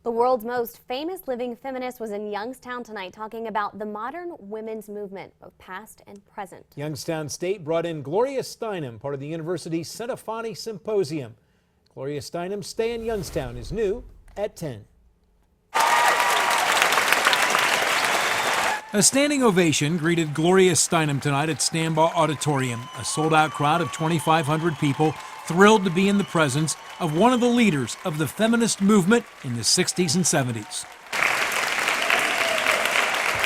The world's most famous living feminist was in Youngstown tonight talking about the modern women's movement, both past and present. Youngstown State brought in Gloria Steinem, part of the university's Centophony Symposium. Gloria Steinem's stay in Youngstown is new at 10. A standing ovation greeted Gloria Steinem tonight at Stambaugh Auditorium, a sold-out crowd of 2,500 people thrilled to be in the presence of one of the leaders of the feminist movement in the 60s and 70s.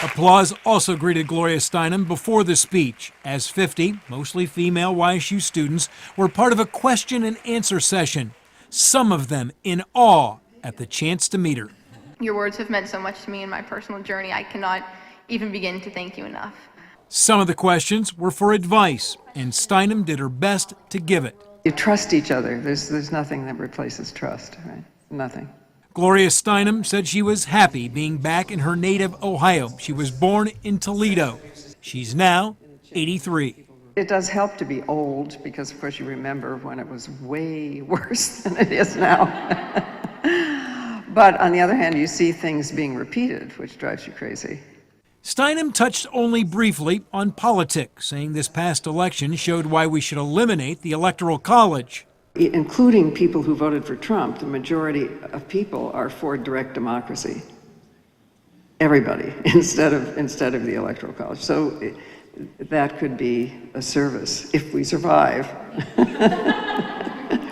Applause also greeted Gloria Steinem before the speech, as 50, mostly female YSU students, were part of a question and answer session, some of them in awe at the chance to meet her. Your words have meant so much to me in my personal journey. I cannot even begin to thank you enough. Some of the questions were for advice, and Steinem did her best to give it. You trust each other. There's nothing that replaces trust, right? Nothing. Gloria Steinem said she was happy being back in her native Ohio. She was born in Toledo. She's now 83. It does help to be old because, of course, you remember when it was way worse than it is now. But on the other hand, you see things being repeated, which drives you crazy. Steinem touched only briefly on politics, saying this past election showed why we should eliminate the Electoral College. Including people who voted for Trump, the majority of people are for direct democracy. Everybody, instead of the Electoral College. So that could be a service if we survive,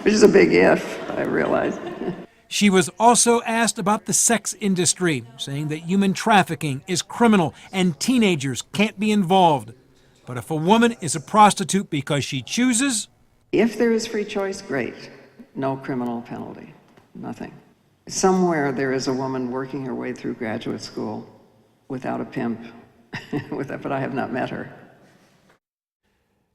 which is a big if, I realize. She was also asked about the sex industry, saying that human trafficking is criminal and teenagers can't be involved. But if a woman is a prostitute because she chooses, if there is free choice, great. No criminal penalty, nothing. Somewhere there is a woman working her way through graduate school without a pimp, but I have not met her.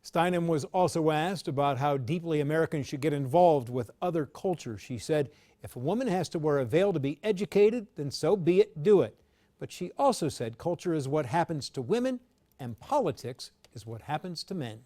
Steinem was also asked about how deeply Americans should get involved with other cultures. She said, if a woman has to wear a veil to be educated, then so be it, do it. But she also said culture is what happens to women and politics is what happens to men.